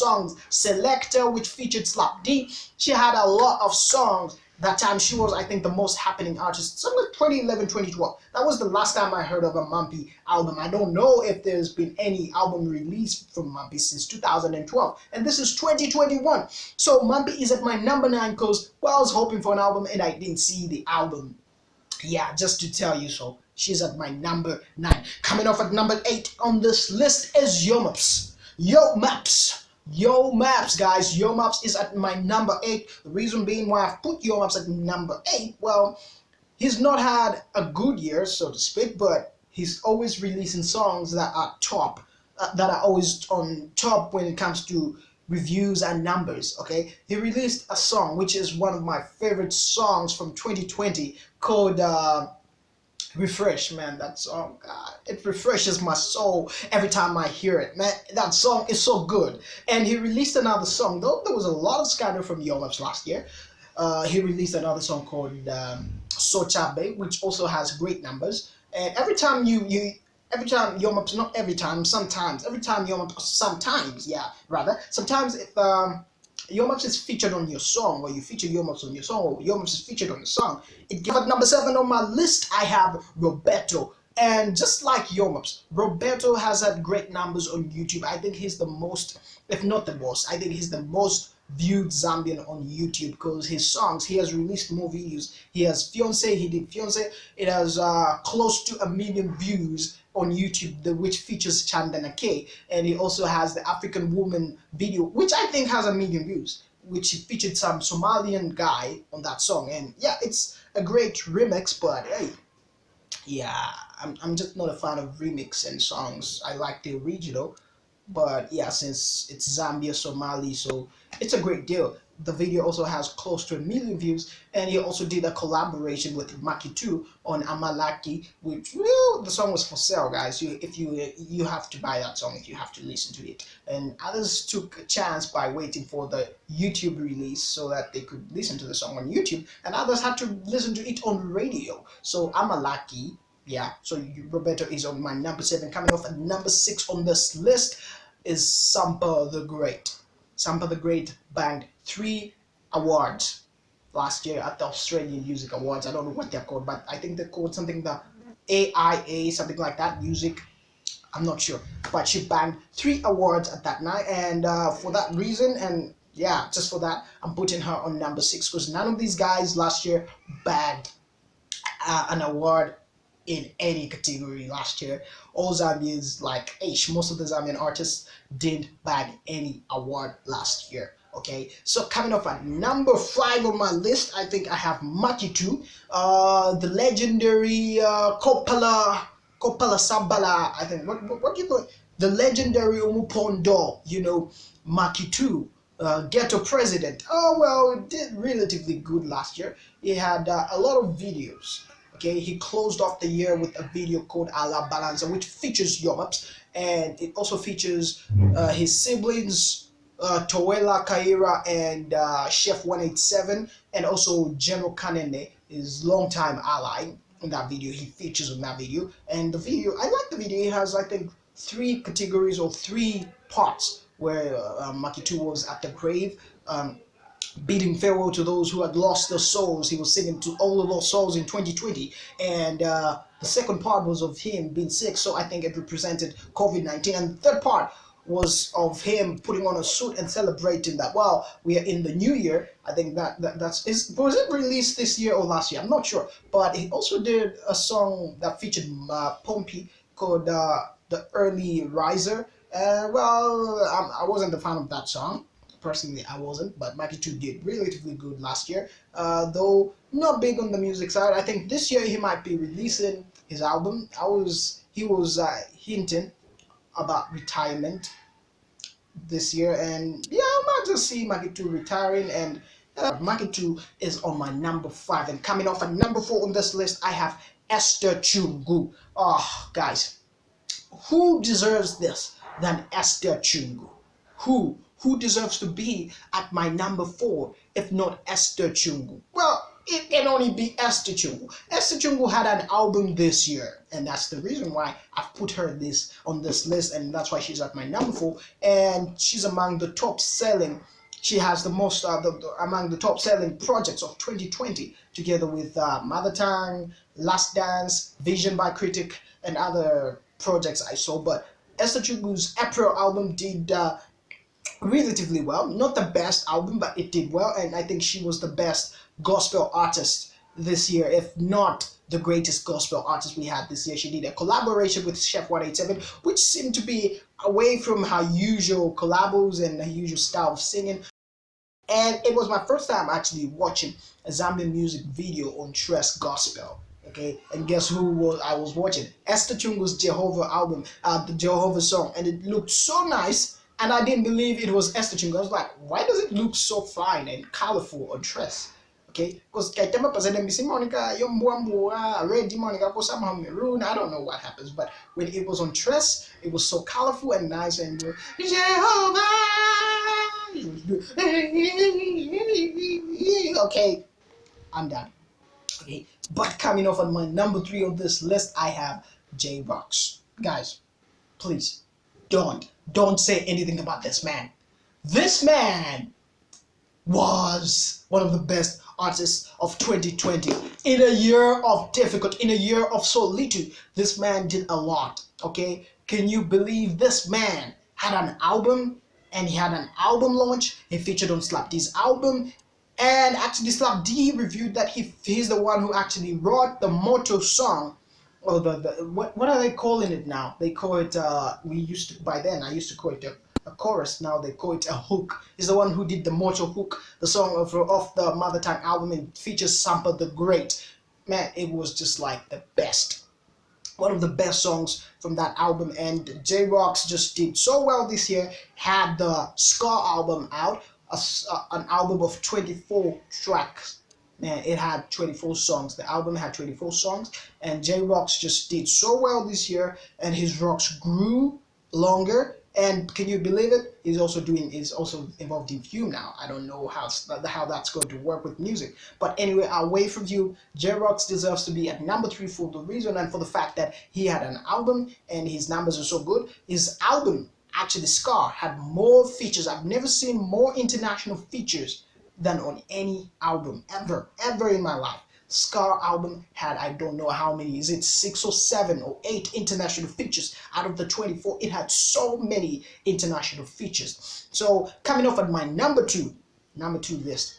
songs. Selector, which featured Slap D. She had a lot of songs. That time she was, I think, the most happening artist. Somewhere 2011, 2012. That was the last time I heard of a Mumpy album. I don't know if there's been any album released from Mumpy since 2012. And this is 2021. So Mumpy is at my number 9 because, well, I was hoping for an album and I didn't see the album. Yeah, just to tell you so. She's at my number 9. Coming off at number 8 on this list is Yo Maps. Yo Maps. Yo Maps, guys. Yo Maps is at my number 8. The reason being why I've put Yo Maps at number 8, well, he's not had a good year, so to speak, but he's always releasing songs that are top, that are always on top when it comes to reviews and numbers. Okay, he released a song which is one of my favorite songs from 2020 called Refresh. Man, that song, God, it refreshes my soul every time I hear it, man. That song is so good. And he released another song, though there was a lot of scandal from Yo Maps last year. He released another song called Sochabe, which also has great numbers. And every time every time Yo Maps, not every time, sometimes, every time Yo Maps, sometimes, yeah, rather, sometimes if Yo Maps is featured on your song, or you feature Yo Maps on your song, or Yo Maps is featured on the song, it gives at number 7 on my list. I have Roberto. And just like Yo Maps, Roberto has had great numbers on YouTube. I think he's the most, if not the most, I think he's the most viewed Zambian on YouTube because his songs, he has released more videos. He has Fiance, he did Fiance. It has close to 1 million views on YouTube, which features Chandana K. And he also has the African Woman video, which I think has 1 million views, which featured some Somalian guy on that song. And yeah, it's a great remix, but hey, yeah, I'm just not a fan of remix and songs. I like the original, but yeah, since it's Zambia, Somali, so it's a great deal. The video also has close to 1 million views, and he also did a collaboration with Maki 2 on Amalaki, which, well, the song was for sale, guys. You have to buy that song if you have to listen to it. And others took a chance by waiting for the YouTube release so that they could listen to the song on YouTube, and others had to listen to it on radio. So Amalaki, yeah. So Roberto is on my number 7. Coming off at number 6 on this list is Sampa the Great. Sampa the Great bagged 3 awards last year at the Australian Music Awards. I don't know what they're called, but I think they're called something, the AIA, something like that, music. I'm not sure. But she bagged 3 awards at that night, and for that reason, and yeah, just for that, I'm putting her on number 6, because none of these guys last year bagged an award in any category last year. All Zambians, like most of the Zambian artists didn't bag any award last year. Okay, so coming off at number 5 on my list, I think I have Maki 2, the legendary Kopala Sabala. I think what do you call it? The legendary Umupondo, Maki 2. Ghetto President. Oh well, it did relatively good last year. He had a lot of videos. Okay, he closed off the year with a video called Ala Balanza, which features Yomaps, and it also features his siblings, Towela Kaira and Chef 187, and also General Kanene, his longtime ally. In that video, he features in that video, and the video, I like the video. It has, I think, 3 categories or 3 parts where Maki 2 was at the grave, bidding farewell to those who had lost their souls. He was singing to all the lost souls in 2020, and the second part was of him being sick, so I think it represented COVID-19, and the third part was of him putting on a suit and celebrating that, well, we are in the new year. I think was it released this year or last year? I'm not sure, but he also did a song that featured Pompey called The Early Riser. Well, I wasn't a fan of that song. Personally, I wasn't, but Maki 2 did relatively good last year, though not big on the music side. I think this year he might be releasing his album. He was hinting about retirement this year, and yeah, I might just see Maki 2 retiring, and Maki 2 is on my number 5, and coming off at number 4 on this list, I have Esther Chungu. Oh, guys, who deserves this than Esther Chungu? Who deserves to be at my number 4 if not Esther Chungu? Well, it can only be Esther Chungu. Esther Chungu had an album this year, and that's the reason why I've put her on this list, and that's why she's at my number 4, and she's among the top selling. She has the most among the top selling projects of 2020, together with Mother Tongue, Last Dance, Vision by Critic, and other projects I saw. But Esther Chungu's April album did relatively well. Not the best album, but it did well, and I think she was the best gospel artist this year, if not the greatest gospel artist we had this year. She did a collaboration with Chef 187, which seemed to be away from her usual collabos and her usual style of singing. And it was my first time actually watching a Zambian music video on Tres Gospel. Okay, and guess who I was watching? Esther Chungu's Jehovah album, the Jehovah song, and it looked so nice. And I didn't believe it was Esther Chungu. I was like, why does it look so fine and colorful on Tres? Okay, because Kaitema President Missy Monica, Red Monica, somehow maroon. I don't know what happens, but when it was on Tres, it was so colorful and nice, and Jehovah. Okay, I'm done. Okay, but coming off on my number 3 on this list, I have J-Rocks. Guys, please don't say anything about this man. This man was one of the best artists of 2020. In a year of difficult, in a year of solitude, this man did a lot. Okay, can you believe this man had an album and he had an album launch. He featured on Slap D's album, and actually Slap D reviewed that he's the one who actually wrote the motto song, or what are they calling it now? They call it I used to call it a chorus. Now they call it a hook. He's the one who did the motto hook, the song of the Mother Tongue album, and features Sampa the Great. Man, it was just like the best. One of the best songs from that album, and J-Rocks just did so well this year. Had the Scar album out, an album of 24 tracks. Man, it had 24 songs. The album had 24 songs, and J-Rocks just did so well this year, and his rocks grew longer. And can you believe it? He's also involved in Fume now. I don't know how that's going to work with music. But anyway, away from you, J-Rocks deserves to be at number 3 for the reason and for the fact that he had an album and his numbers are so good. His album, actually Scar, had more features. I've never seen more international features than on any album ever in my life. Scar album had, I don't know how many, is it 6 or 7 or 8 international features out of the 24? It had so many international features. So coming off at my number two list,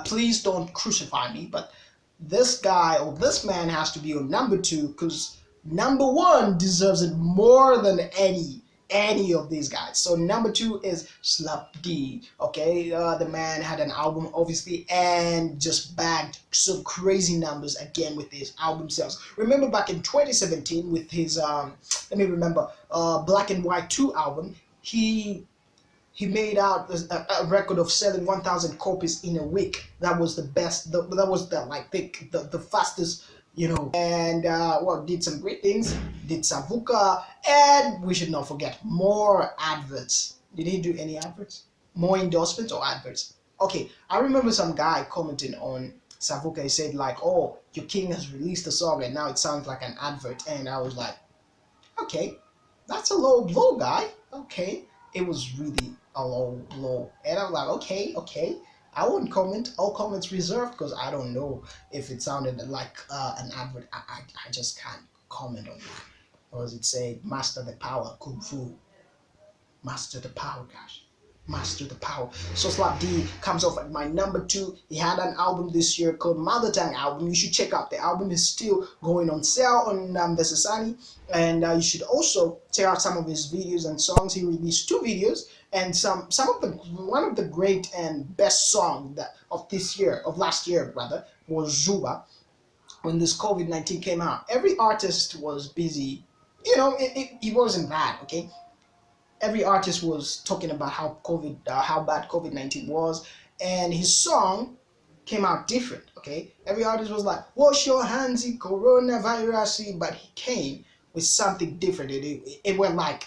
please don't crucify me, but this guy or this man has to be on number 2, because number 1 deserves it more than any of these guys. So number 2 is Slap D. Okay, the man had an album obviously and just bagged some crazy numbers again with his album sales. Remember back in 2017 with his Black and White 2 album, he made out a record of selling 1,000 copies in a week. That was the best. That was the fastest, and did some great things, did Savuka, and we should not forget more adverts. Did he do any adverts? More endorsements or adverts? Okay, I remember some guy commenting on Savuka. He said like, "Oh, your king has released a song and now it sounds like an advert," and I was like, okay, that's a low blow, guy. Okay, it was really a low blow, and I'm like, okay. I won't comment. All comments reserved, because I don't know if it sounded like an advert. I just can't comment on that. Or as it say, master the power, kung fu. Master the power, guys. Master the power. So Slap D comes off at my number 2. He had an album this year called Mother Tongue album. You should check out the album. Is still going on sale on Vesasani, and you should also check out some of his videos and songs. He released 2 videos, and one of the great and best song of last year rather, was Zuba. When this COVID-19 came out, every artist was busy. It wasn't bad, okay? Every artist was talking about how bad COVID-19 was, and his song came out different, okay? Every artist was like, wash your hands, coronavirus, but he came with something different. It went like,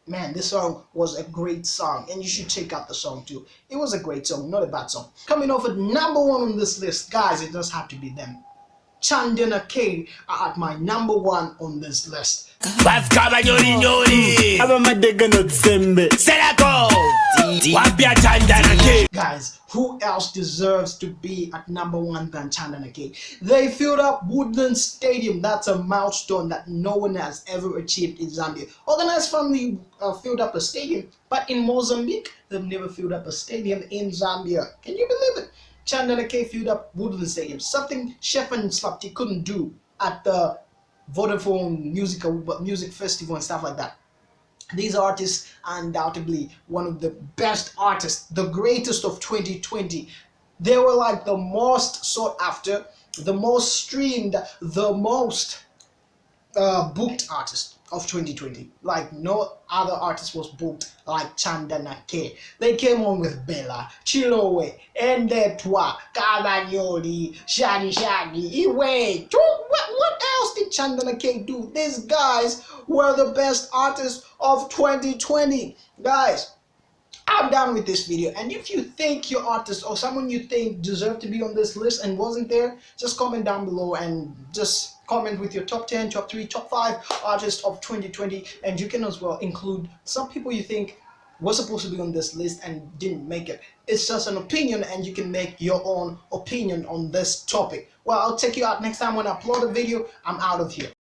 man, this song was a great song, and you should check out the song too. It was a great song, not a bad song. Coming off at number 1 on this list, guys, it does have to be them. Chandana K are at my number 1 on this list. Guys, who else deserves to be at number 1 than Chandana K? They filled up Woodland Stadium. That's a milestone that no one has ever achieved in Zambia. Organized Family filled up a stadium, but in Mozambique, they've never filled up a stadium in Zambia. Can you believe it? Chandana K filled up Woodland Stadium, something Chef and Slap D couldn't do at the Vodafone music festival and stuff like that. These artists are undoubtedly one of the best artists, the greatest of 2020. They were like the most sought after, the most streamed, the most booked artist of 2020. Like no other artist was booked like Chandana K. They came on with Bella, Chilowe, Endetwa, Cavagnoli, Shani, Iwe. What else did Chandana K do? These guys were the best artists of 2020. Guys, I'm done with this video, and if you think your artist or someone you think deserved to be on this list and wasn't there, just comment down below and just comment with your top 10, top 3, top 5 artists of 2020, and you can as well include some people you think were supposed to be on this list and didn't make it. It's just an opinion, and you can make your own opinion on this topic. Well, I'll check you out next time when I upload a video. I'm out of here.